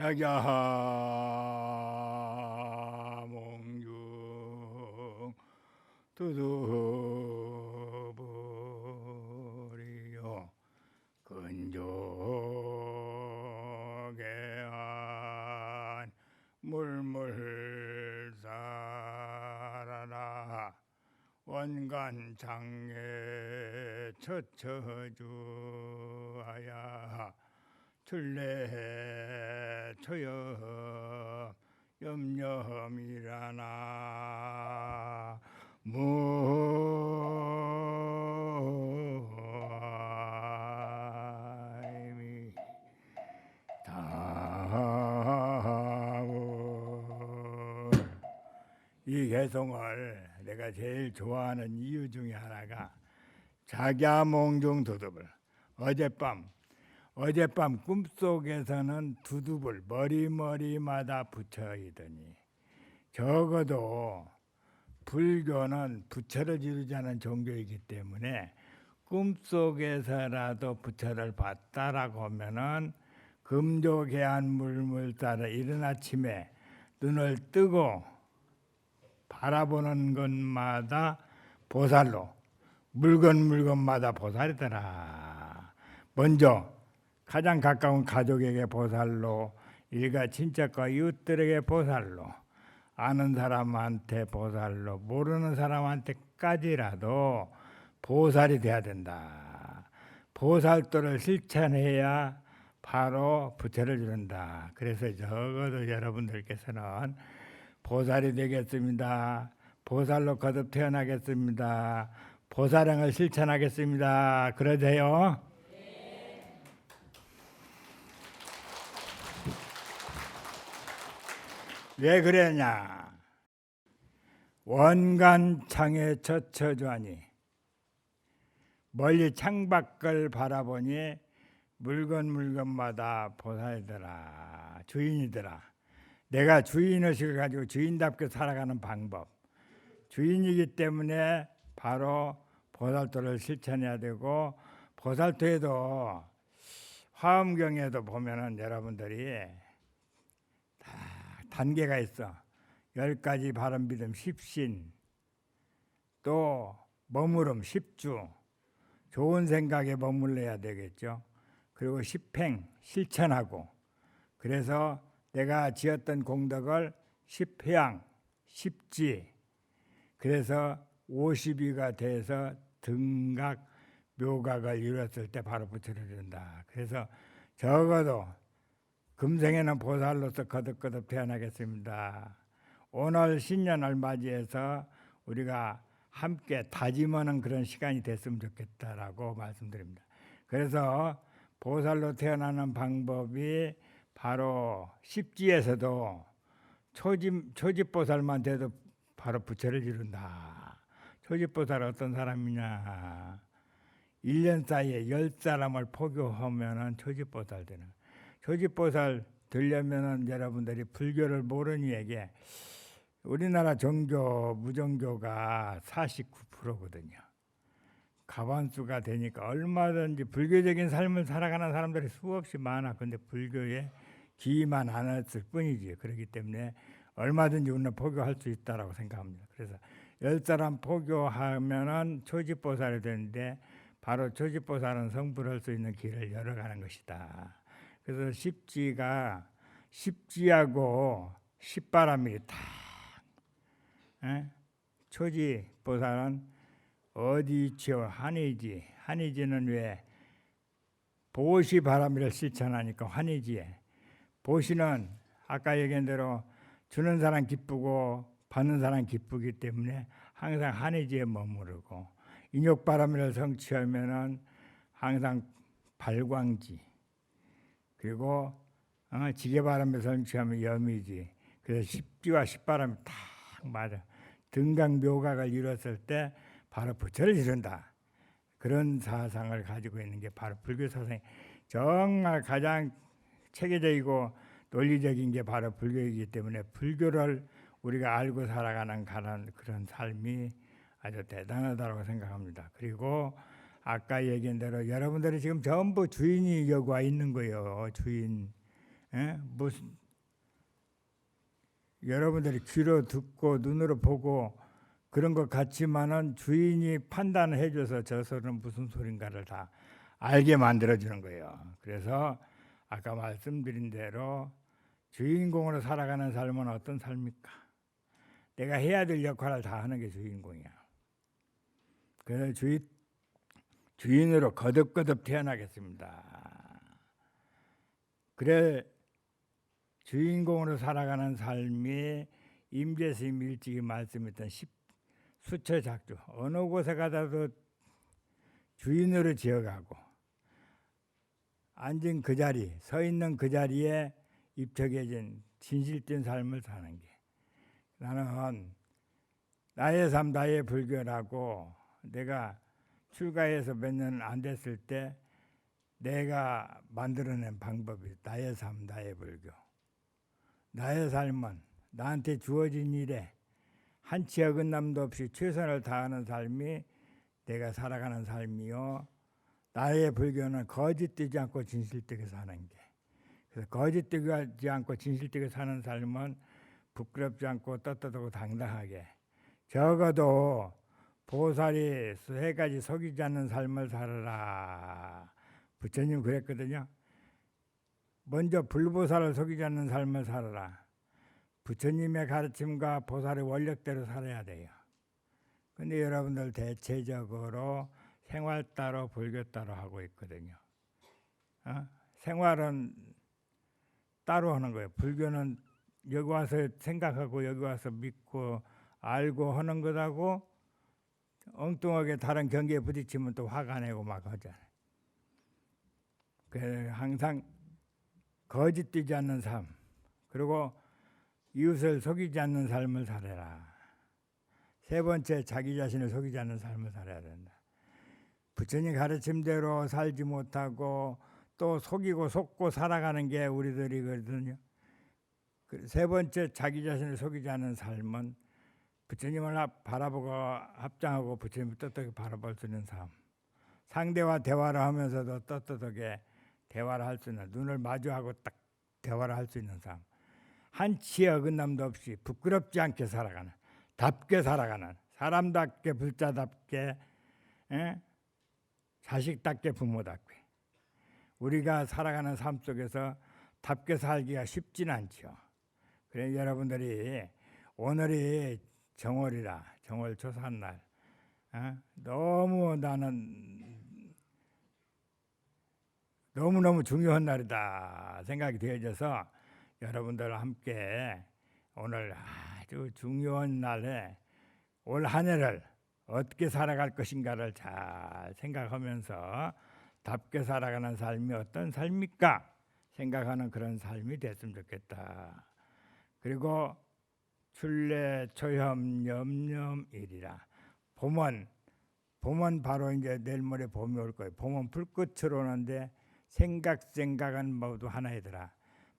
작야몽중 두두버리요 근조계한 물물 살아라 원간장애 처처주하야 출래 처여 염염이라나 무아이미 다불. 이 개송을 내가 제일 좋아하는 이유 중에 하나가 작야몽중 두두불. 어젯밤 꿈속에서는 두두불 머리마다 붙여이더니, 적어도 불교는 부처를 이루지 않은 종교이기 때문에 꿈속에서라도 부처를 봤다라고 하면은 금조개한 물물 따라 이른 아침에 눈을 뜨고 바라보는 것마다 보살로, 물건마다 보살이더라. 먼저 가장 가까운 가족에게 보살로, 일가 친척과 이웃들에게 보살로, 아는 사람한테 보살로, 모르는 사람한테까지라도 보살이 돼야 된다. 보살도를 실천해야 바로 부처를 이룬다. 그래서 적어도 여러분들께서는 보살이 되겠습니다. 보살로 거듭 태어나겠습니다. 보살행을 실천하겠습니다. 그러세요? 왜 그러냐? 원간창에 처처주하니, 멀리 창밖을 바라보니 물건마다 보살이더라, 주인이더라. 내가 주인의식을 가지고 주인답게 살아가는 방법, 주인이기 때문에 바로 보살도를 실천해야 되고, 보살도에도 화엄경에도 보면은 여러분들이 다 단계가 있어. 10가지 바른 믿음 10신, 또 머무름 10주, 좋은 생각에 머물러야 되겠죠. 그리고 10행 실천하고, 그래서 내가 지었던 공덕을 10회양 10지, 그래서 50위가 돼서 등각 묘각을 이뤘을 때 바로 부처를 이룬다. 그래서 적어도 금생에는 보살로서 거듭 태어나겠습니다. 오늘 신년을 맞이해서 우리가 함께 다짐하는 그런 시간이 됐으면 좋겠다라고 말씀드립니다. 그래서 보살로 태어나는 방법이 바로 십지에서도 초집보살만 돼도 바로 부처를 이룬다. 초집보살 어떤 사람이냐? 1년 사이에 10사람을 포교하면 초집보살 되는. 초집보살 되려면 여러분들이 불교를 모르는 이에게 우리나라 종교, 무종교가 49%거든요. 가반수가 되니까 얼마든지 불교적인 삶을 살아가는 사람들이 수없이 많아. 근데 불교에 기만 안 했을 뿐이지. 그렇기 때문에 얼마든지 우리는 포교할 수 있다고 생각합니다. 그래서 10사람 포교하면은 초집보살이 되는데, 바로 초집보살은 성불할 수 있는 길을 열어가는 것이다. 그래서 십지하고 십바람이 딱, 초지보살은 어디지요? 한의지. 한의지는 왜? 보시 바람이를 실천하니까 한의지에. 보시는 아까 얘기한 대로 주는 사람 기쁘고 받는 사람 기쁘기 때문에 항상 한의지에 머무르고, 인욕바람이를 성취하면은 항상 발광지, 그리고 지게바람을 성취하면 염이지. 그래서 십지와 십바람이 딱 맞아. 등강묘각을 이뤘을 때 바로 부처를 이룬다. 그런 사상을 가지고 있는 게 바로 불교 사상이 정말 가장 체계적이고 논리적인 게 바로 불교이기 때문에, 불교를 우리가 알고 살아가는 그런 삶이 아주 대단하다고 생각합니다. 그리고 아까 얘기한 대로 여러분들이 지금 전부 주인이 여기 와 있는 거예요. 주인. 무슨 여러분들이 귀로 듣고 눈으로 보고 그런 것 같지만은 주인이 판단을 해줘서 저 소리는 무슨 소린가를 다 알게 만들어주는 거예요. 그래서 아까 말씀드린 대로 주인공으로 살아가는 삶은 어떤 삶입니까? 내가 해야 될 역할을 다 하는 게 주인공이야. 그래서 주인으로 거듭거듭 태어나겠습니다. 그래 주인공으로 살아가는 삶이 임재스님 일찍이 말씀했던 수처작주, 어느 곳에 가도 주인으로 지어가고 앉은 그 자리, 서 있는 그 자리에 입적해진 진실된 삶을 사는 게, 나는 나의 삶, 나의 불교라고 내가 출가해서 몇 년 안 됐을 때 내가 만들어낸 방법이 나의 삶, 나의 불교. 나의 삶은 나한테 주어진 일에 한치 어긋남도 없이 최선을 다하는 삶이 내가 살아가는 삶이요. 나의 불교는 거짓되지 않고 진실되게 사는 게. 그래서 거짓되지 않고 진실되게 사는 삶은 부끄럽지 않고 떳떳하고 당당하게, 적어도 보살이 3가지 속이지 않는 삶을 살아라. 부처님 그랬거든요. 먼저 불보살을 속이지 않는 삶을 살아라. 부처님의 가르침과 보살의 원력대로 살아야 돼요. 근데 여러분들 대체적으로 생활 따로 불교 따로 하고 있거든요. 생활은 따로 하는 거예요. 불교는 여기 와서 생각하고 여기 와서 믿고 알고 하는 것하고 엉뚱하게 다른 경계에 부딪히면 또 화가 내고 막 하잖아요. 그래서 항상 거짓되지 않는 삶, 그리고 이웃을 속이지 않는 삶을 살아라. 3번째, 자기 자신을 속이지 않는 삶을 살아야 된다. 부처님 가르침대로 살지 못하고 또 속이고 속고 살아가는 게 우리들이거든요. 3번째, 자기 자신을 속이지 않는 삶은 부처님을 바라보고 합장하고 부처님을 떳떳하게 바라볼 수 있는 삶. 상대와 대화를 하면서도 떳떳하게 대화를 할 수 있는, 눈을 마주하고 딱 대화를 할 수 있는 삶. 한치의 어긋남도 없이 부끄럽지 않게 살아가는, 답게 살아가는, 사람답게 불자답게, 자식답게 부모답게. 우리가 살아가는 삶 속에서 답게 살기가 쉽지는 않죠. 그래서 여러분들이 오늘이 정월이라, 정월 초산날, 너무 나는 너무너무 중요한 날이다 생각이 되어져서 여러분들과 함께 오늘 아주 중요한 날에 올 한 해를 어떻게 살아갈 것인가를 잘 생각하면서 답게 살아가는 삶이 어떤 삶입니까? 생각하는 그런 삶이 됐으면 좋겠다. 그리고 출래 초염 염염일이라. 봄은 바로 이제 내일 모레 봄이 올 거예요. 봄은 불꽃으로 오는데 생각은 모두 하나이더라.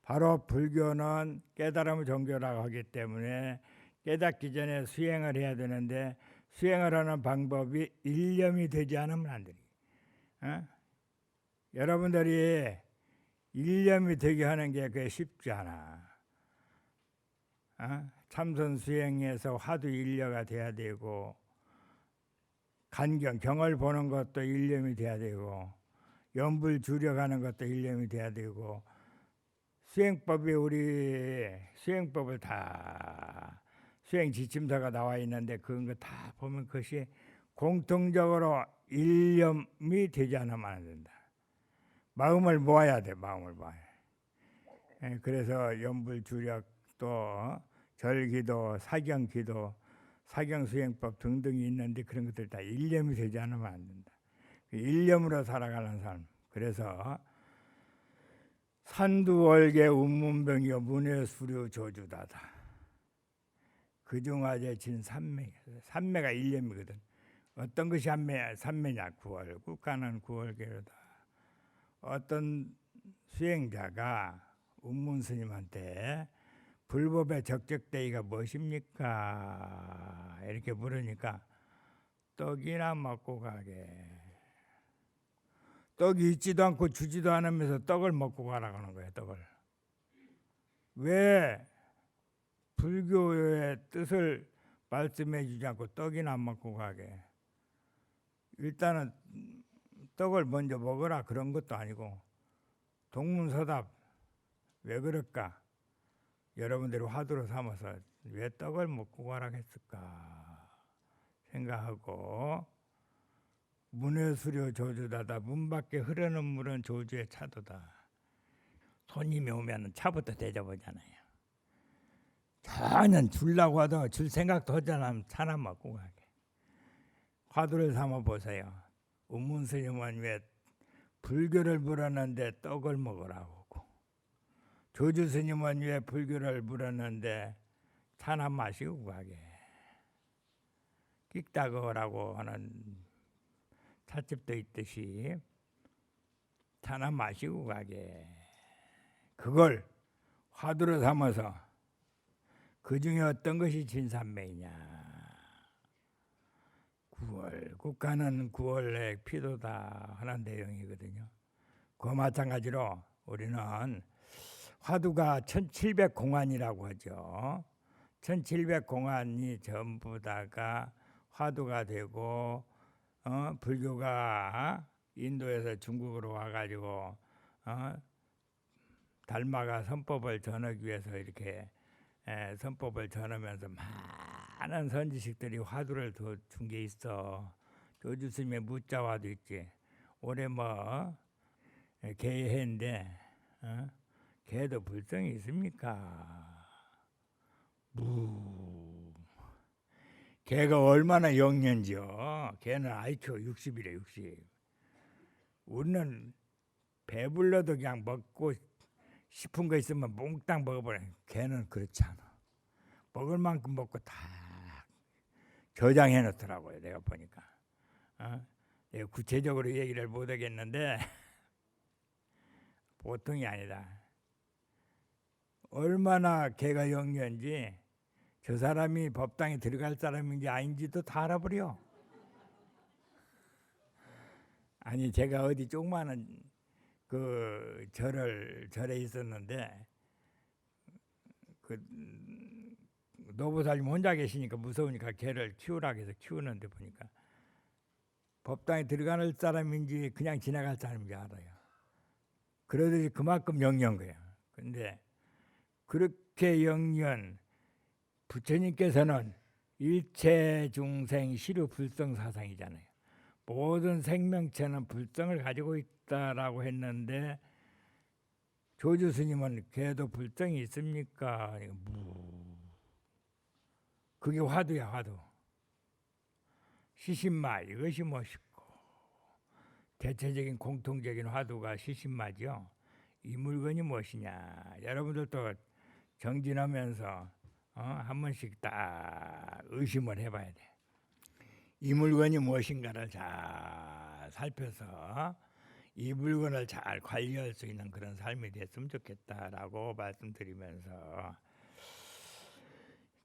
바로 불교는 깨달음의 종교라고 하기 때문에 깨닫기 전에 수행을 해야 되는데 수행을 하는 방법이 일념이 되지 않으면 안 되니. 여러분들이 일념이 되게 하는 게 그게 쉽지 않아. 참선 수행에서 화두 일려가 돼야 되고, 경을 보는 것도 일념이 돼야 되고, 염불 주려가는 것도 일념이 돼야 되고, 수행법이 우리 수행법을 다 수행 지침서가 나와 있는데 그런 거 다 보면 그것이 공통적으로 일념이 되지 않으면 안 된다. 마음을 모아야 돼. 마음을 모아야 돼. 그래서 염불 주력도 절기도 사경기도 사경수행법 등등이 있는데 그런 것들 다 일념이 되지 않으면 안 된다. 일념으로 살아가는 삶. 그래서 산두월계 운문병이여 문해수류 조주다다. 그중화제 진삼매. 삼매가 일념이거든. 어떤 것이 삼매냐? 구월. 국가는 구월계로다. 어떤 수행자가 운문스님한테 불법의 적적대기가 무엇입니까? 이렇게 물으니까 떡이나 먹고 가게. 떡이 있지도 않고 주지도 않으면서 떡을 먹고 가라고 하는 거예요. 떡을. 왜 불교의 뜻을 말씀해 주지 않고 떡이나 먹고 가게? 일단은 떡을 먼저 먹어라 그런 것도 아니고 동문서답 왜 그럴까? 여러분들이 화두로 삼아서 왜 떡을 먹고 가라 했을까 생각하고 문해수료 조주다다 문 밖에 흐르는 물은 조주의 차도다. 손님이 오면 차부터 대접하잖아요. 전혀 주려고 하다가 줄 생각도 하지 않으면 차나 먹고 가게. 화두를 삼아 보세요. 운문스님은 왜 불교를 물었는데 떡을 먹으라고 하고 조주스님은 왜 불교를 물었는데 차나 마시고 가게. 끽다거라고 하는 찻집도 있듯이 차나 마시고 가게. 그걸 화두로 삼아서 그 중에 어떤 것이 진산매이냐. 9월 국가는 9월에 피도다 하는 내용이거든요. 그와 마찬가지로 우리는 화두가 1700공안이라고 하죠. 1700공안이 전부 다가 화두가 되고 불교가 인도에서 중국으로 와가지고 달마가 선법을 전하기 위해서 이렇게 선법을 전하면서 많은 선지식들이 화두를 준 게 있어. 조주스님의 무자화도 있지. 올해 뭐 개해인데 개도 불성이 있습니까? 개가 얼마나 영년지요. 개는 IQ 60이래 60. 우리는 배불러도 그냥 먹고 싶은 거 있으면 몽땅 먹어버려. 개는 그렇지 않아. 먹을 만큼 먹고 다 저장해 놓더라고요. 내가 보니까. 내가 구체적으로 얘기를 못 하겠는데 보통이 아니다. 얼마나 개가 영리한지 저 사람이 법당에 들어갈 사람인지 아닌지도 다 알아버려. 아니 제가 어디 조그마한 그 절에 있었는데 그 노보살님 혼자 계시니까 무서우니까 개를 키우라고 해서 키우는데 보니까 법당에 들어가는 사람인지 그냥 지나갈 사람인지 알아요. 그러더니 그만큼 영리한 거예요. 근데 그렇게 영리한 부처님께서는 일체 중생 시루 불성 사상이잖아요. 모든 생명체는 불성을 가지고 있다라고 했는데 조주 스님은 개도 불성이 있습니까? 그게 화두야 화두. 시신마 이것이 멋있고 대체적인 공통적인 화두가 시신마죠. 이 물건이 무엇이냐. 여러분들도 정진하면서 한 번씩 딱 의심을 해봐야 돼. 이 물건이 무엇인가를 잘 살펴서 이 물건을 잘 관리할 수 있는 그런 삶이 됐으면 좋겠다라고 말씀드리면서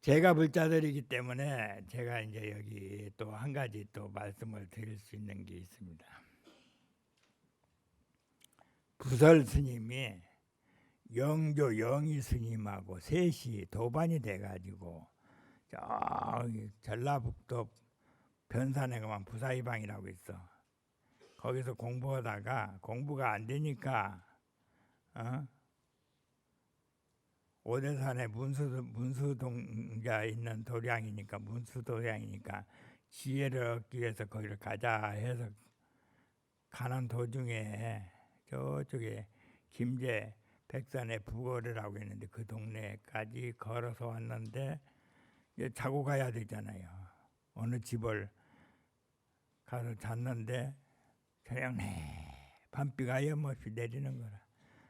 제가 불자들이기 때문에 제가 이제 여기 또 한 가지 또 말씀을 드릴 수 있는 게 있습니다. 부설 스님이 영조 영희 스님하고 셋이 도반이 돼가지고 저기 전라북도 변산에 가면 부사이방이라고 있어. 거기서 공부하다가 공부가 안 되니까 오대산에 문수동자 있는 도량이니까 문수도량이니까 지혜를 얻기 위해서 거기를 가자 해서 가는 도중에 저쪽에 김제 백산에 부거리라고 있는데 그 동네까지 걸어서 왔는데 이제 자고 가야 되잖아요. 어느 집을 가서 잤는데 조용해 밤비가 하염없이 내리는 거라.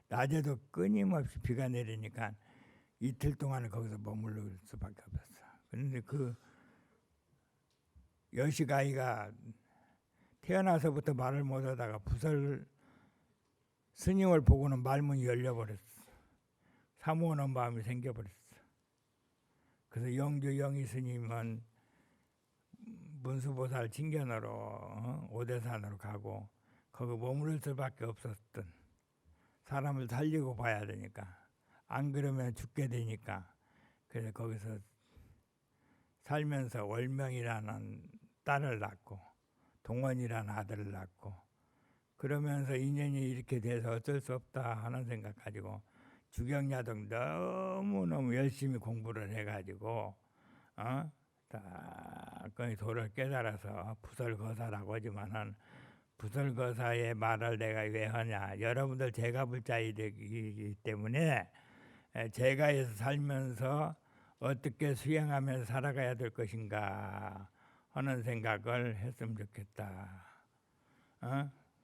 낮에도 끊임없이 비가 내리니까 이틀 동안은 거기서 머무를 수밖에 없었어. 그런데 그 여식 아이가 태어나서부터 말을 못하다가 부설 스님을 보고는 말문이 열려버렸어. 사모하는 마음이 생겨버렸어. 그래서 영조 영희 스님은 문수보살 징견으로 오대산으로 가고 거기 머무를 수밖에 없었던 사람을 살리고 봐야 되니까 안 그러면 죽게 되니까. 그래서 거기서 살면서 월명이라는 딸을 낳고 동원이라는 아들을 낳고 그러면서 인연이 이렇게 돼서 어쩔 수 없다 하는 생각 가지고 주경야등 너무너무 열심히 공부를 해가지고 딱 도를 깨달아서 부설거사라고 하지만은 부설거사의 말을 내가 왜 하냐. 여러분들 제가불자이기 때문에 제가에서 살면서 어떻게 수행하면서 살아가야 될 것인가 하는 생각을 했으면 좋겠다.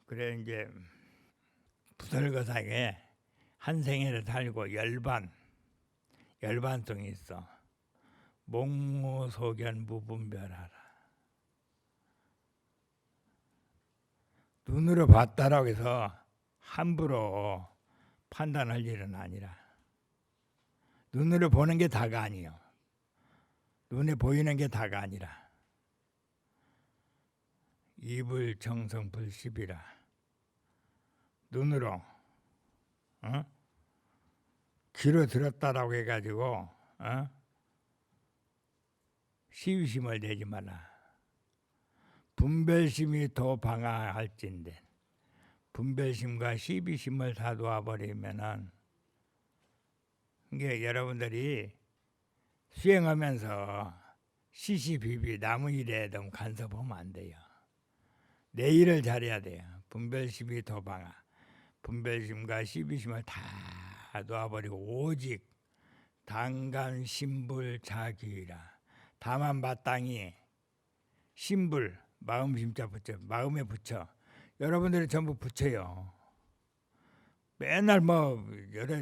그래 이제 부설거사에 한 생애를 살고 열반성이 있어. 목무소견 무분별하라. 눈으로 봤다라고 해서 함부로 판단할 일은 아니라 눈으로 보는 게 다가 아니요. 눈에 보이는 게 다가 아니라 입을 정성불십이라. 눈으로 귀로 들었다라고 해가지고 시비심을 내지 말라. 분별심이 더 방하할진대. 분별심과 시비심을 다 놓아버리면은 이게 여러분들이 수행하면서 시시비비 남의 일에 너무 간섭하면 안 돼요. 내 일을 잘해야 돼요. 분별심이 더 방하. 분별심과 시비심을 다 놓아버리고 오직 당간 신불 자기라. 다만 마땅히 신불 마음 심자 붙여 마음에 붙여. 여러분들이 전부 붙여요. 맨날 뭐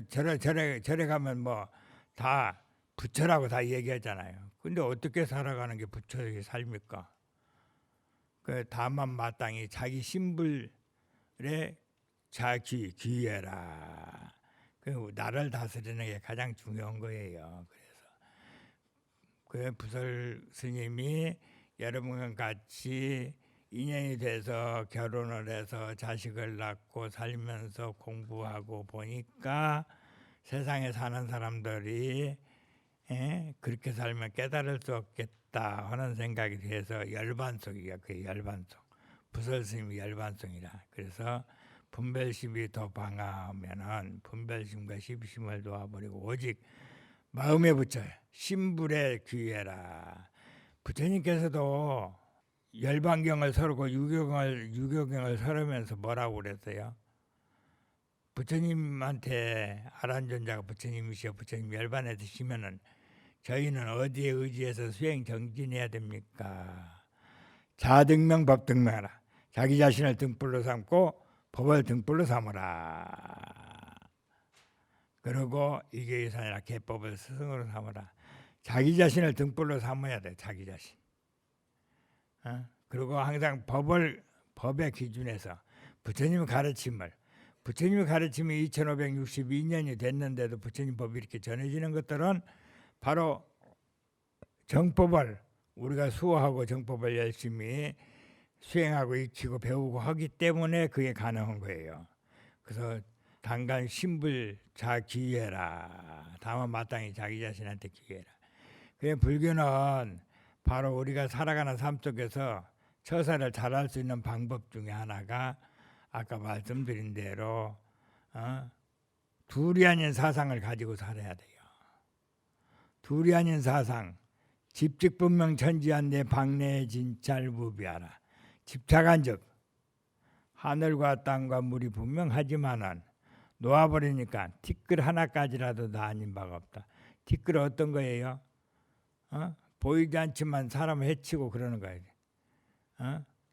저래 가면 뭐 다 부처라고 다 얘기하잖아요. 근데 어떻게 살아가는 게 부처의 삶입니까? 그 다만 마땅히 자기 신불에 자기 귀해라. 그 나를 다스리는 게 가장 중요한 거예요. 그래서 그 부설 스님이 여러분과 같이 인연이 돼서 결혼을 해서 자식을 낳고 살면서 공부하고 보니까 세상에 사는 사람들이 그렇게 살면 깨달을 수 없겠다 하는 생각이 돼서 열반성이야. 그 열반성. 부설스님이 열반성이라. 그래서 분별심이 더 방하하면은 분별심과 시비심을 놓아버리고 오직 마음에 붙여요. 신불에 귀해라. 부처님께서도 열반경을 서르고 유교경을 서르면서 뭐라고 그랬어요? 부처님한테 아란존자가 부처님이시여 부처님 열반에 드시면은 저희는 어디에 의지해서 수행 정진해야 됩니까? 자등명 법등명하라. 자기 자신을 등불로 삼고 법을 등불로 삼으라. 그리고 이계유산이라 계법을 스승으로 삼으라. 자기 자신을 등불로 삼아야 돼. 자기 자신. 그리고 항상 법의 기준에서 부처님의 가르침을 부처님의 가르침이 2562년이 됐는데도 부처님 법이 이렇게 전해지는 것들은 바로 정법을 우리가 수호하고 정법을 열심히 수행하고 익히고 배우고 하기 때문에 그게 가능한 거예요. 그래서 당간 신불 자기해라. 다만 마땅히 자기 자신한테 기해라. 그게 불교는 바로 우리가 살아가는 삶 속에서 처사를 잘할 수 있는 방법 중에 하나가 아까 말씀드린 대로 둘이 아닌 사상을 가지고 살아야 돼요. 둘이 아닌 사상. 집직분명 천지한 내 방내의 진찰무비하라. 집착한즉 하늘과 땅과 물이 분명하지만은 놓아버리니까 티끌 하나까지라도 다 아닌 바가 없다. 티끌 어떤 거예요? 보이지 않지만 사람 해치고 그러는 거예요.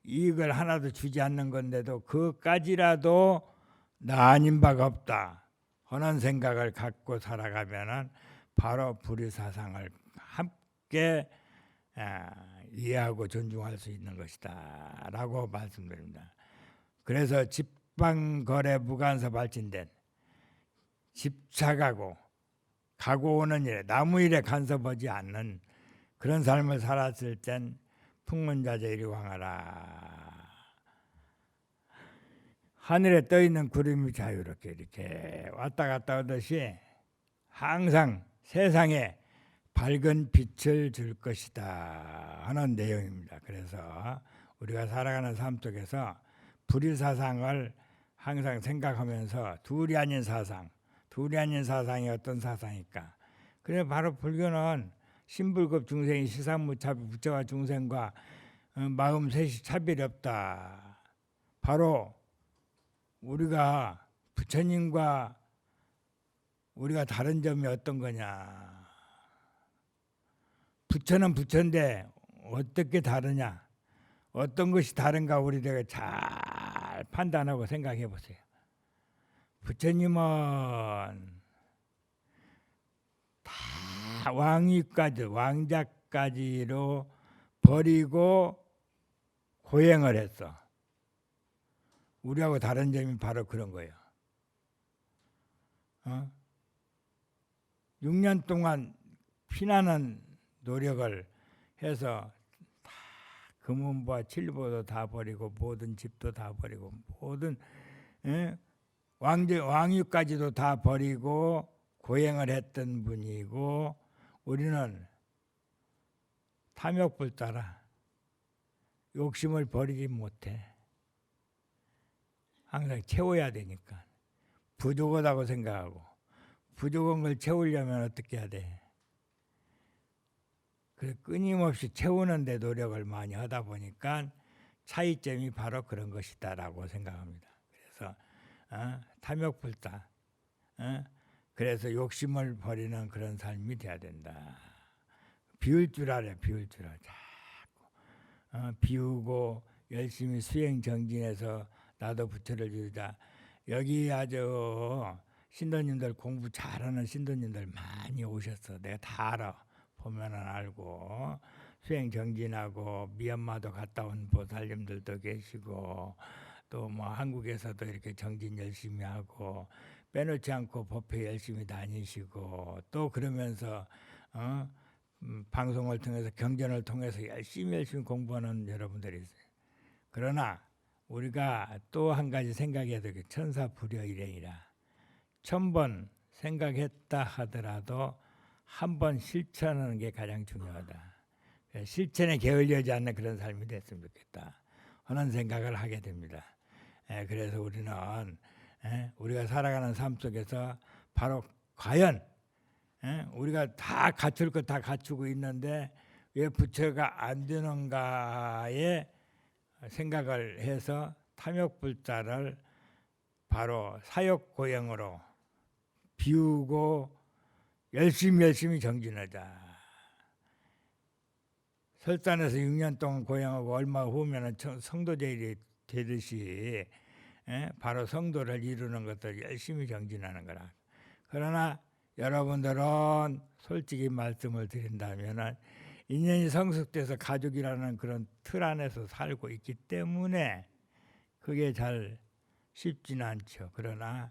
이익을 하나도 주지 않는 건데도 그까지라도 나 아닌 바가 없다 하는 생각을 갖고 살아가면은 바로 불의사상을 함께 이해하고 존중할 수 있는 것이다 라고 말씀드립니다. 그래서 집방거래 무간섭 발진된 집착하고 가고 오는 일에 나무 일에 간섭하지 않는 그런 삶을 살았을 땐 풍문자재 이리왕하라. 하늘에 떠있는 구름이 자유롭게 이렇게 왔다 갔다 하듯이 항상 세상에 밝은 빛을 줄 것이다 하는 내용입니다. 그래서 우리가 살아가는 삶 속에서 불의사상을 항상 생각하면서 둘이 아닌 사상이 어떤 사상일까? 그래 바로 불교는 신불급 중생이 시상무차별 부처와 중생과 마음 셋이 차별이 없다. 바로 우리가 부처님과 우리가 다른 점이 어떤 거냐? 부처는 부처인데 어떻게 다르냐? 어떤 것이 다른가 우리가 잘 판단하고 생각해 보세요. 부처님은 다 왕자까지로 버리고 고행을 했어. 우리하고 다른 점이 바로 그런 거예요. 6년 동안 피나는 노력을 해서 다 금은보와 칠보도 다 버리고 모든 집도 다 버리고 모든 왕유까지도 다 버리고 고행을 했던 분이고 우리는 탐욕불따라 욕심을 버리지 못해. 항상 채워야 되니까 부족하다고 생각하고 부족한 걸 채우려면 어떻게 해야 돼? 그래 끊임없이 채우는 데 노력을 많이 하다 보니까 차이점이 바로 그런 것이다라고 생각합니다. 그래서 탐욕불따 그래서 욕심을 버리는 그런 삶이 돼야 된다. 비울 줄 알아. 자꾸 비우고 열심히 수행정진해서 나도 부처를 이루자. 여기 아주 신도님들 공부 잘하는 신도님들 많이 오셨어. 내가 다 알아. 보면은 알고 수행정진하고 미얀마도 갔다 온 보살님들도 계시고 또 뭐 한국에서도 이렇게 정진 열심히 하고 빼놓지 않고 법회 열심히 다니시고 또 그러면서 방송을 통해서 경전을 통해서 열심히 공부하는 여러분들이 있어요. 그러나 우리가 또 한 가지 생각해야 되게 천사불여 일행이라 1000번 생각했다 하더라도 한 번 실천하는 게 가장 중요하다. 실천에 게을리하지 않는 그런 삶이 됐으면 좋겠다 하는 생각을 하게 됩니다. 그래서 우리는 우리가 살아가는 삶 속에서 바로 과연 우리가 다 갖출 것 다 갖추고 있는데 왜 부처가 안 되는가에 생각을 해서 탐욕불자를 바로 사욕고행으로 비우고 열심히 정진하자. 설산에서 6년 동안 고행하고 얼마 후면은 성도제일이 되듯이 바로 성도를 이루는 것도 열심히 정진하는 거라. 그러나 여러분들은 솔직히 말씀을 드린다면은 인연이 성숙돼서 가족이라는 그런 틀 안에서 살고 있기 때문에 그게 잘 쉽지는 않죠. 그러나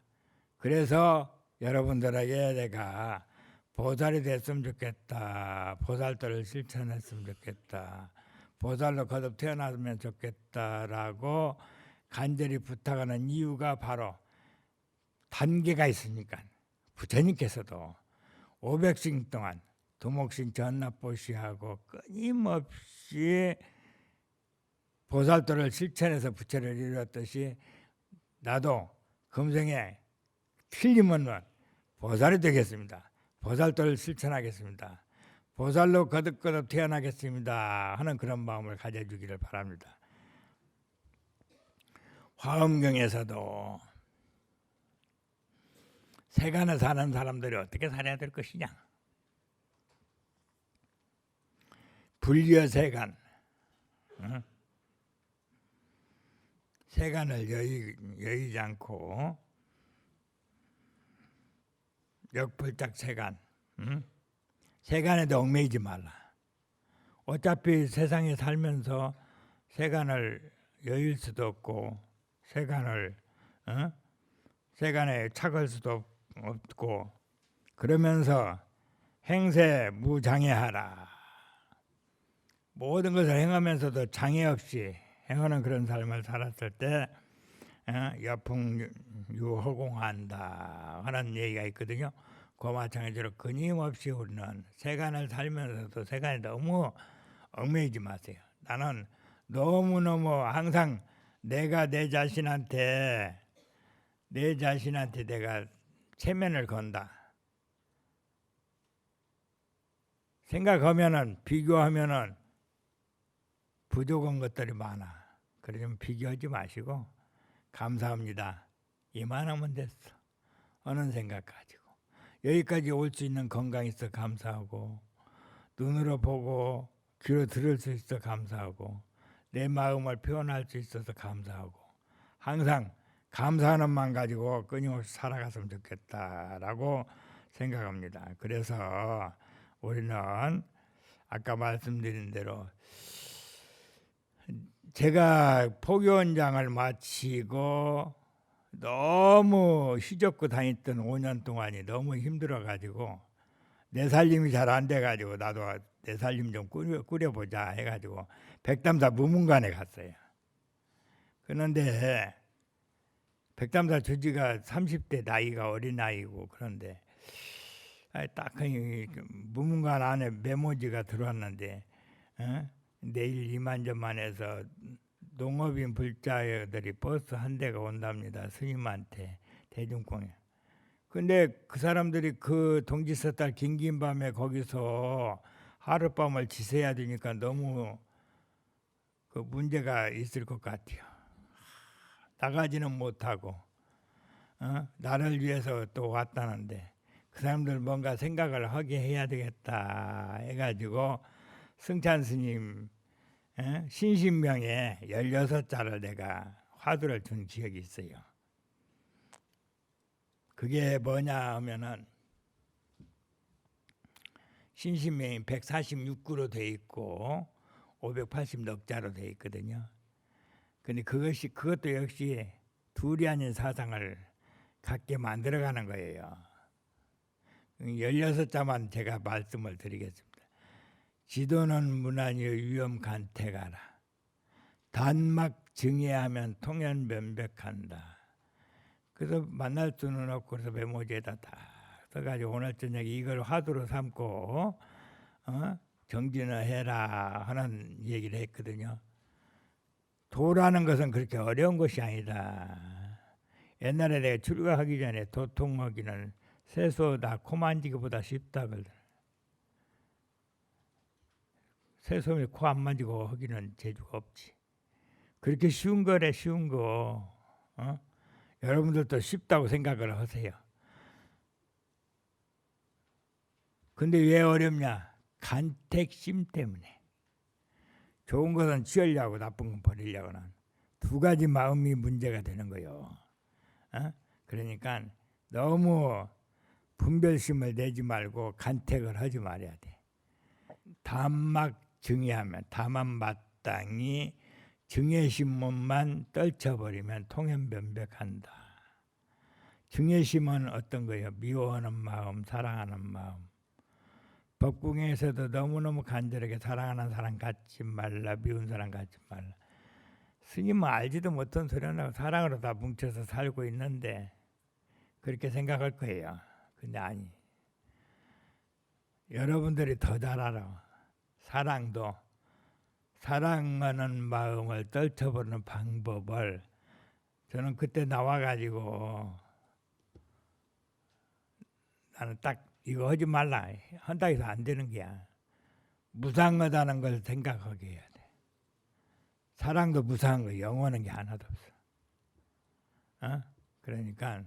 그래서 여러분들에게 내가 보살이 됐으면 좋겠다. 보살도를 실천했으면 좋겠다. 보살로 거듭 태어났으면 좋겠다라고 간절히 부탁하는 이유가 바로 단계가 있으니까 부처님께서도 500생 동안 두목신 전납보시하고 끊임없이 보살도를 실천해서 부처를 이루었듯이 나도 금생에 틀림없는 보살이 되겠습니다. 보살도를 실천하겠습니다. 보살로 거듭 태어나겠습니다 하는 그런 마음을 가져주기를 바랍니다. 화엄경에서도 세간에 사는 사람들이 어떻게 살아야 될 것이냐, 불려세간, 세간을 여의지 않고 역불작세간, 세간에도 얽매이지 말라. 어차피 세상에 살면서 세간을 여일 수도 없고 세간에 착할 수도 없고 그러면서 행세 무장애하라. 모든 것을 행하면서도 장애 없이 행하는 그런 삶을 살았을 때 여풍유허공한다 하는 얘기가 있거든요. 그 마찬가지로 끊임없이 우리는 세간을 살면서도 세간에 너무 얽매이지 마세요. 나는 너무너무 항상 내가 내 자신한테 내가 체면을 건다. 생각하면은 비교하면은 부족한 것들이 많아. 그러면 비교하지 마시고 감사합니다. 이만하면 됐어. 어느 생각 가지고 여기까지 올 수 있는 건강이 있어 감사하고 눈으로 보고 귀로 들을 수 있어 감사하고 내 마음을 표현할 수 있어서 감사하고 항상 감사하는 마음 가지고 끊임없이 살아갔으면 좋겠다라고 생각합니다. 그래서 우리는 아까 말씀드린 대로 제가 포교원장을 마치고 너무 휘젓고 다녔던 5년 동안이 너무 힘들어가지고 내 살림이 잘 안 돼가지고 나도 내 살림 좀 꾸려보자 해가지고 백담사 무문관에 갔어요. 그런데 백담사 주지가 30대 나이가 어린 나이고 그런데 딱 무문관 안에 메모지가 들어왔는데 내일 이만저만해서 농업인 불자들이 버스 한 대가 온답니다. 스님한테 대중공연. 근데 그 사람들이 그 동지서달 긴긴 밤에 거기서 하룻밤을 지새야 되니까 너무 그 문제가 있을 것 같아요. 나가지는 못하고 나를 위해서 또 왔다는데 그 사람들 뭔가 생각을 하게 해야 되겠다 해가지고 승찬 스님 신신명에 16자를 내가 화두를 준 기억이 있어요. 그게 뭐냐 하면은 신신명이 146구로 돼 있고 580넉자로 돼 있거든요. 근데 그것도 역시 둘이 아닌 사상을 갖게 만들어가는 거예요. 16자만 제가 말씀을 드리겠습니다. 지도는 무난히 위험 간택하라. 단막 증예하면 통연 면백한다. 그래서 만날 수는 없고 그래서 메모지에다 다 써가지고 오늘 저녁에 이걸 화두로 삼고 정진을 해라 하는 얘기를 했거든요. 도라는 것은 그렇게 어려운 것이 아니다. 옛날에 내가 출가하기 전에 도통하기는 세소다 코 만지기보다 쉽다 그러더라. 세소에 코 안 만지고 하기는 재주가 없지. 그렇게 쉬운 거래 쉬운 거. 여러분들도 쉽다고 생각을 하세요. 근데 왜 어렵냐? 간택심 때문에. 좋은 것은 취하려고 나쁜 건 버리려고 하는 두 가지 마음이 문제가 되는 거예요. 그러니까 너무 분별심을 내지 말고 간택을 하지 말아야 돼. 담막 증예하면 담한 마땅히 증예심문만 떨쳐버리면 통현변백한다. 증예심은 어떤 거예요? 미워하는 마음, 사랑하는 마음. 법궁에서도 너무너무 간절하게 사랑하는 사람 갖지 말라, 미운 사람 갖지 말라. 스님은 알지도 못한 소리는 하고 사랑으로 다 뭉쳐서 살고 있는데 그렇게 생각할 거예요. 근데 아니. 여러분들이 더 잘 알아. 사랑하는 마음을 떨쳐버리는 방법을 저는 그때 나와가지고 나는 딱 이거 하지 말라. 한다 해서 안 되는 거야. 무상하다는 걸 생각하게 해야 돼. 사랑도 무상한 거 영원한 게 하나도 없어. 그러니까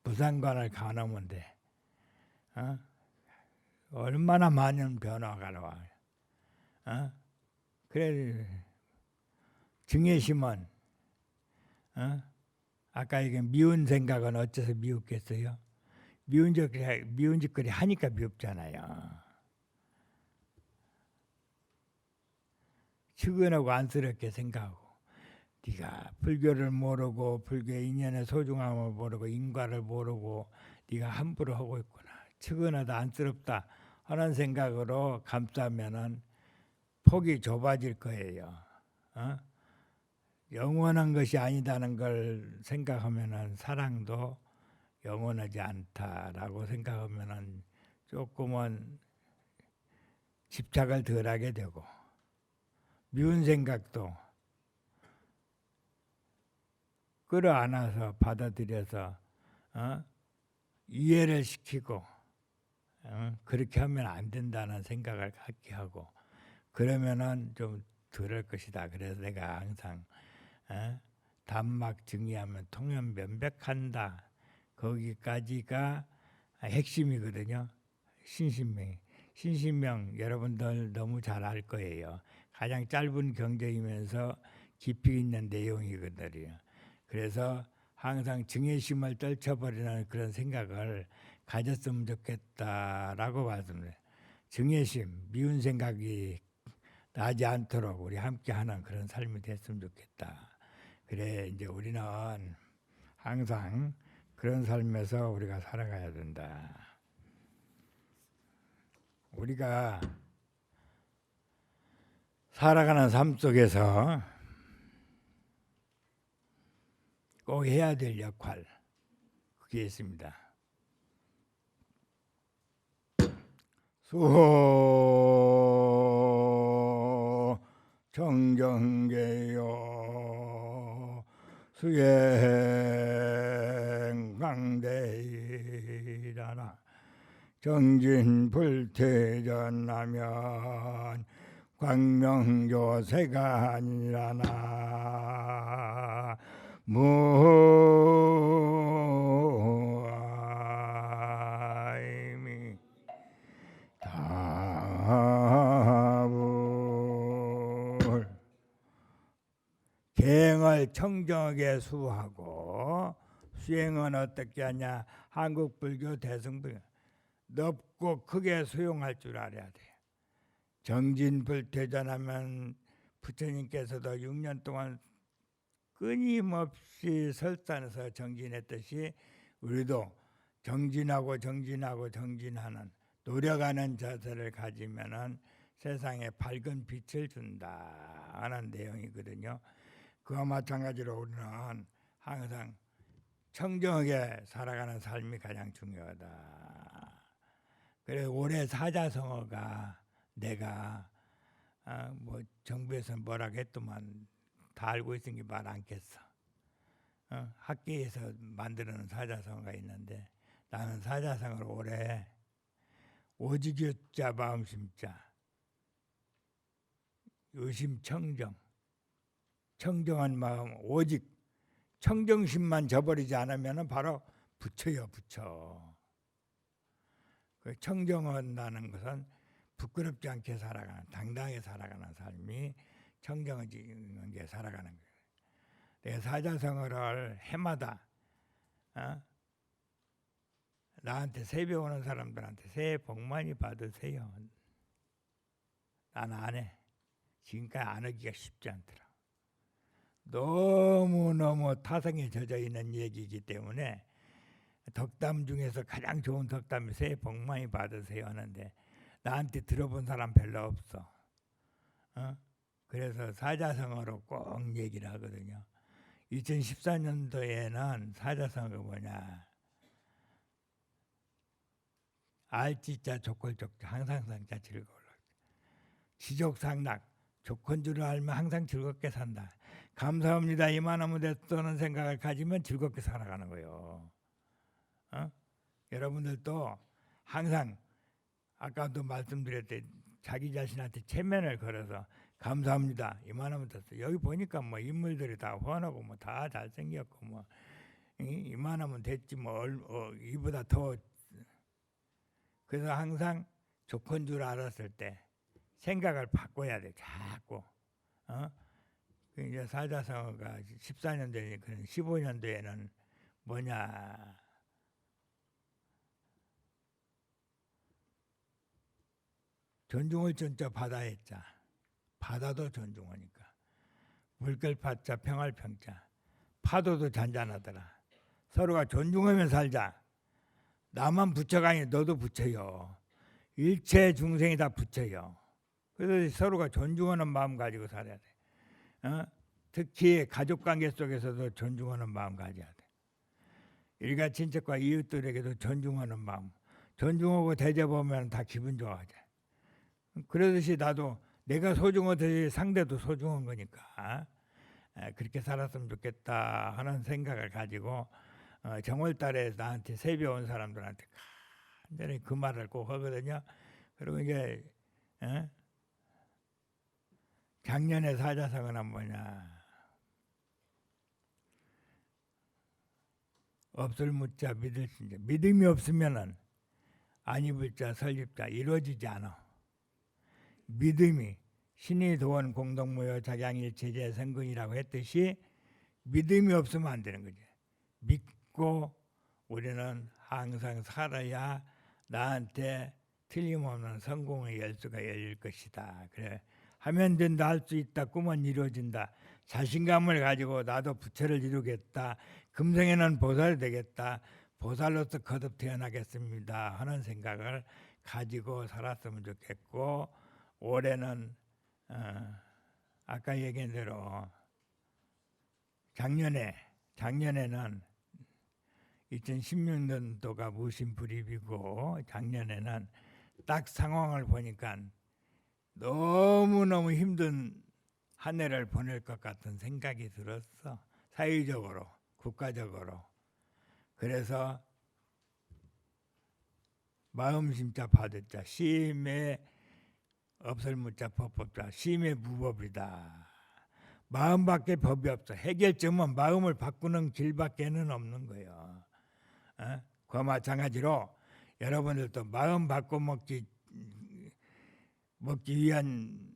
무상관을 가놓으면 돼. 얼마나 많은 변화가 나와. 그래 증예심은 아까 이게 미운 생각은 어째서 미웠겠어요? 미운 짓거리 하니까 미웠잖아요. 측은하고 안쓰럽게 생각하고 네가 불교를 모르고 불교의 인연의 소중함을 모르고 인과를 모르고 네가 함부로 하고 있구나. 측은하다 안쓰럽다 하는 생각으로 감싸면은 폭이 좁아질 거예요. 영원한 것이 아니다는 걸 생각하면은 사랑도 영원하지 않다라고 생각하면은 조금은 집착을 덜하게 되고, 미운 생각도 끌어안아서 받아들여서 이해를 시키고 그렇게 하면 안 된다는 생각을 갖게 하고, 그러면은 좀 덜할 것이다. 그래서 내가 항상 단막 정의하면 통연변백한다. 거기까지가 핵심이거든요. 신신명. 신신명 여러분들 너무 잘 알 거예요. 가장 짧은 경전이면서 깊이 있는 내용이거든요. 그래서 항상 증애심을 떨쳐버리는 그런 생각을 가졌으면 좋겠다라고 말씀드려요. 증애심, 미운 생각이 나지 않도록 우리 함께하는 그런 삶이 됐으면 좋겠다. 그래 이제 우리는 항상 그런 삶에서 우리가 살아가야 된다. 우리가 살아가는 삶 속에서 꼭 해야 될 역할, 그게 있습니다. 수호 정경계요 수행 강대이라나 정진불퇴전하면 광명교세가 아니라나 무아이미 다불 계행을 청정하게 수하고 수행은 어떻게 하냐? 한국불교 대승불교 넓고 크게 수용할 줄 알아야 돼. 정진불퇴전하면 부처님께서도 6년 동안 끊임없이 설산에서 정진했듯이 우리도 정진하고 정진하는 노력하는 자세를 가지면은 세상에 밝은 빛을 준다 하는 내용이거든요. 그와 마찬가지로 우리는 항상 청정하게 살아가는 삶이 가장 중요하다. 그래 올해 사자성어가 내가 뭐 정부에서 뭐라고 했더만 다 알고 있으니 말 않겠어. 학계에서 만들어놓은 사자성어가 있는데 나는 사자성어를 올해 오직유자 마음심자 의심청정 청정한 마음 오직 청정심만 저버리지 않으면 바로 부처요 부처. 그 청정한다는 것은 부끄럽지 않게 살아가는 당당하게 살아가는 삶이 청정하게 살아가는 거예요. 내 사자성어를 해마다 나한테 세배 오는 사람들한테 새해 복 많이 받으세요. 난 안 해. 지금까지 안 하기가 쉽지 않더라. 너무너무 타성에 젖어 있는 얘기이기 때문에 덕담 중에서 가장 좋은 덕담이 새해 복 많이 받으세요 하는데 나한테 들어본 사람 별로 없어. 그래서 사자성어로 꼭 얘기를 하거든요. 2014년도에는 사자성어가 뭐냐? 알지자 조골족자 항상상자 즐거울라. 지족상락 조건 줄을 알면 항상 즐겁게 산다. 감사합니다. 이만하면 됐다는 생각을 가지면 즐겁게 살아가는 거예요. 여러분들도 항상 아까도 말씀드렸듯이 자기 자신한테 체면을 걸어서 감사합니다. 이만하면 됐어. 여기 보니까 뭐 인물들이 다 훤하고 뭐 다 잘생겼고 뭐 이만하면 됐지 뭐 이보다 더. 그래서 항상 조건 줄 알았을 때 생각을 바꿔야 돼. 자꾸. 이제 사자성어가 14년도에 그런 15년도에는 뭐냐? 존중을 전자 바다에 자. 바다도 존중하니까. 물결 파자 평할 평자. 파도도 잔잔하더라. 서로가 존중하며 살자. 나만 부처가 아니 너도 부처요. 일체 중생이 다 부처요. 그래서 서로가 존중하는 마음 가지고 살아야 돼. 특히 가족관계 속에서도 존중하는 마음 가져야 돼. 일가 친척과 이웃들에게도 존중하는 마음, 존중하고 대접하면 다 기분 좋아하죠. 그러듯이 나도 내가 소중하듯이 상대도 소중한 거니까 그렇게 살았으면 좋겠다 하는 생각을 가지고 정월달에 나한테 세배 온 사람들한테 완전히 그 말을 꼭 하거든요. 그리고 이게 작년에 사자성어는 뭐냐, 없을 묻자 믿을 신자. 믿음이 없으면은 안 입을 자 설립자 이루어지지 않아. 믿음이 신이 도원 공동무효 작양일체제 성근이라고 했듯이 믿음이 없으면 안 되는 거지. 믿고 우리는 항상 살아야 나한테 틀림없는 성공의 열쇠가 열릴 것이다. 그래, 하면 된다, 할 수 있다, 꿈은 이루어진다. 자신감을 가지고 나도 부처를 이루겠다. 금생에는 보살이 되겠다. 보살로서 거듭 태어나겠습니다 하는 생각을 가지고 살았으면 좋겠고, 올해는 아까 얘기한 대로 작년에는 2016년도가 무신불입이고 작년에는 딱 상황을 보니까 너무너무 힘든 한 해를 보낼 것 같은 생각이 들었어. 사회적으로, 국가적으로. 그래서 마음심자 받을자, 심에 없을 무자 법법자, 심의 무법이다. 마음밖에 법이 없어. 해결점은 마음을 바꾸는 길밖에는 없는 거예요. 그와 마찬가지로 여러분들도 마음 바꿔 먹기 위한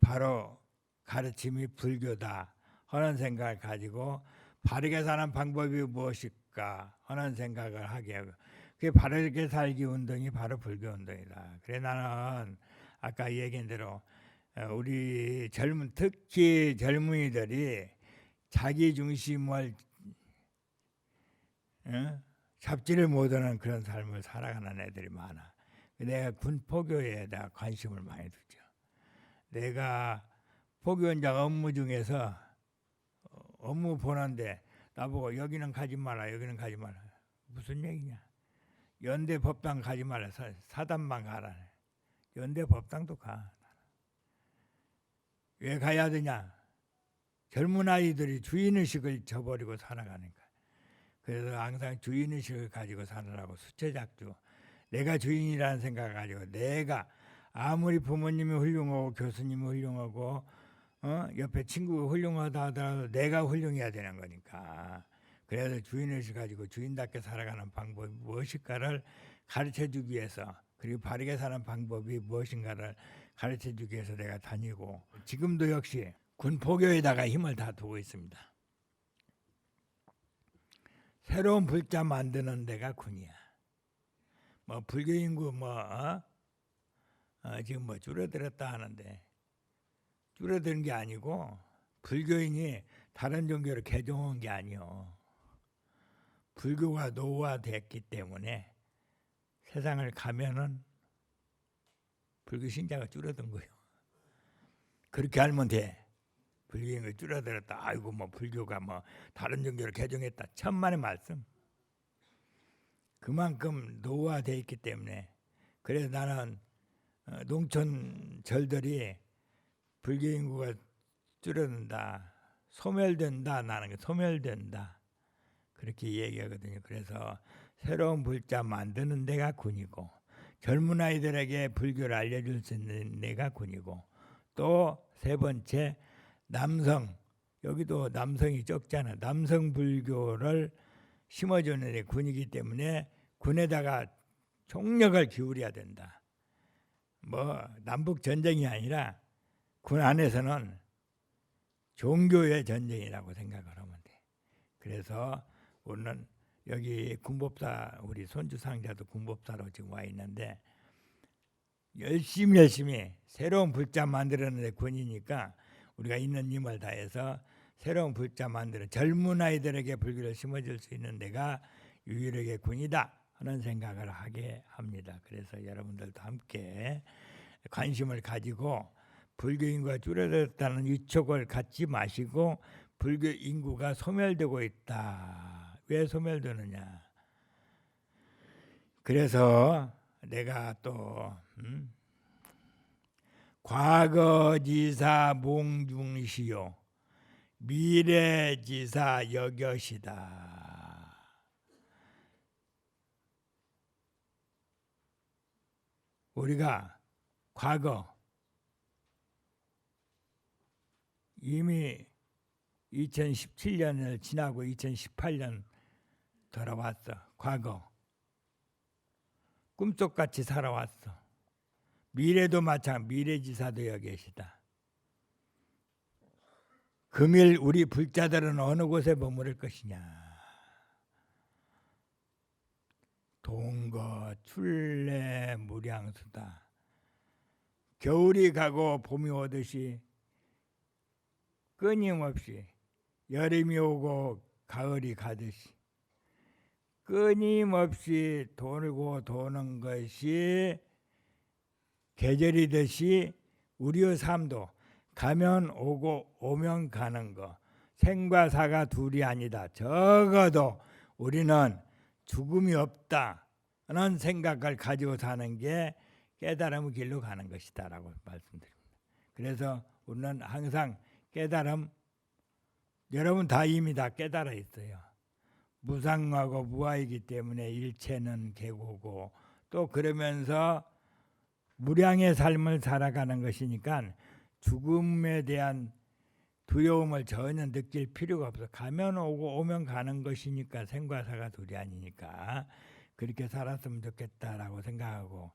바로 가르침이 불교다 하는 생각을 가지고 바르게 사는 방법이 무엇일까 하는 생각을 하게 하고, 그게 바르게 살기 운동이 바로 불교 운동이다. 그래 나는 아까 얘기한 대로 우리 특히 젊은이들이 자기 중심을 잡지를 못하는 그런 삶을 살아가는 애들이 많아. 내가 군포교에 대한 관심을 많이 두죠. 내가 포교원장 업무 중에서 업무 보는데 나보고 여기는 가지 마라, 여기는 가지 마라. 무슨 얘기냐? 연대 법당 가지 마라, 사단만 가라. 연대 법당도 가. 왜 가야 되냐? 젊은 아이들이 주인의식을 저버리고 살아가니까. 그래서 항상 주인의식을 가지고 살으라고 수채작주. 내가 주인이라는 생각을 가지고, 내가 아무리 부모님이 훌륭하고 교수님이 훌륭하고 옆에 친구가 훌륭하다 하더라도 내가 훌륭해야 되는 거니까. 그래서 주인의식을 가지고 주인답게 살아가는 방법이 무엇일까를 가르쳐주기 위해서, 그리고 바르게 사는 방법이 무엇인가를 가르쳐주기 위해서 내가 다니고, 지금도 역시 군포교에다가 힘을 다 두고 있습니다. 새로운 불자 만드는 데가 군이야. 뭐 불교 인구 지금 뭐 줄어들었다 하는데, 줄어드는 게 아니고 불교인이 다른 종교를 개종한 게 아니요. 불교가 노화됐기 때문에 세상을 가면은 불교 신자가 줄어든 거예요. 그렇게 알면 돼. 불교인이 줄어들었다. 아이고 뭐 불교가 뭐 다른 종교를 개종했다. 천만의 말씀. 그만큼 노화돼 있기 때문에. 그래서 나는 농촌 절들이 불교 인구가 줄어든다, 소멸된다, 나는 소멸된다 그렇게 얘기하거든요. 그래서 새로운 불자 만드는 데가 군이고, 젊은 아이들에게 불교를 알려줄 수 있는 데가 군이고, 또 세 번째 남성, 여기도 남성이 적잖아. 남성 불교를 심어주는 데 군이기 때문에 군에다가 총력을 기울여야 된다. 뭐 남북 전쟁이 아니라 군 안에서는 종교의 전쟁이라고 생각을 하면 돼. 그래서 우리는 여기 군법사, 우리 손주 상자도 군법사로 지금 와 있는데, 열심히 새로운 불자 만들어내는 군이니까 우리가 있는 힘을 다해서 새로운 불자 만들어 젊은 아이들에게 불교를 심어줄 수 있는 데가 유일하게 군이다 하는 생각을 하게 합니다. 그래서 여러분들도 함께 관심을 가지고 불교 인구가 줄어들었다는 위촉을 갖지 마시고 불교 인구가 소멸되고 있다. 왜 소멸되느냐. 그래서 내가 또 과거지사 몽중시요 미래지사 여겨시다. 우리가 과거 이미 2017년을 지나고 2018년 돌아왔어. 과거 꿈속같이 살아왔어. 미래도 마찬가지. 미래지사도 여기 계시다. 금일 우리 불자들은 어느 곳에 머무를 것이냐. 동거 출래 무량수다. 겨울이 가고 봄이 오듯이 끊임없이 여름이 오고 가을이 가듯이 끊임없이 돌고 도는 것이 계절이듯이 우리의 삶도 가면 오고 오면 가는 거, 생과 사가 둘이 아니다. 적어도 우리는 죽음이 없다는 생각을 가지고 사는 게 깨달음의 길로 가는 것이다 라고 말씀드립니다. 그래서 우리는 항상 깨달음, 여러분 다 이미 다 깨달아 있어요. 무상하고 무아이기 때문에 일체는 계고고, 또 그러면서 무량의 삶을 살아가는 것이니까 죽음에 대한 두려움을 전혀 느낄 필요가 없어. 가면 오고 오면 가는 것이니까, 생과 사가 둘이 아니니까 그렇게 살았으면 좋겠다라고 생각하고,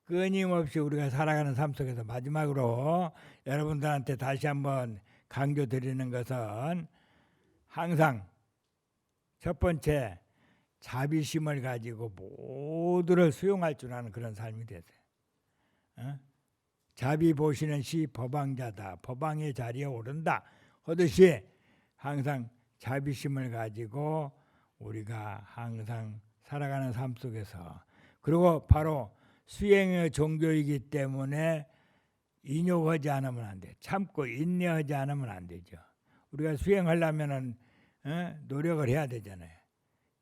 끊임없이 우리가 살아가는 삶 속에서 마지막으로 여러분들한테 다시 한번 강조드리는 것은, 항상 첫 번째 자비심을 가지고 모두를 수용할 줄 아는 그런 삶이 되세요. 자비 보시는 시 법왕자다. 법왕의 자리에 오른다 하듯이 항상 자비심을 가지고 우리가 항상 살아가는 삶 속에서, 그리고 바로 수행의 종교이기 때문에 인욕하지 않으면 안 돼. 참고 인내하지 않으면 안 되죠. 우리가 수행하려면은 노력을 해야 되잖아요.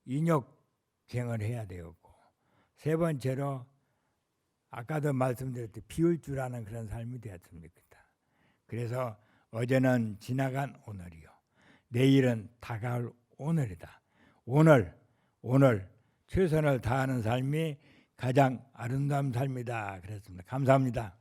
인욕행을 해야 되고, 세 번째로 아까도 말씀드렸듯이 비울 줄 아는 그런 삶이 되었으면 좋겠다. 그래서 어제는 지나간 오늘이요, 내일은 다가올 오늘이다. 오늘 최선을 다하는 삶이 가장 아름다운 삶이다. 그랬습니다. 감사합니다.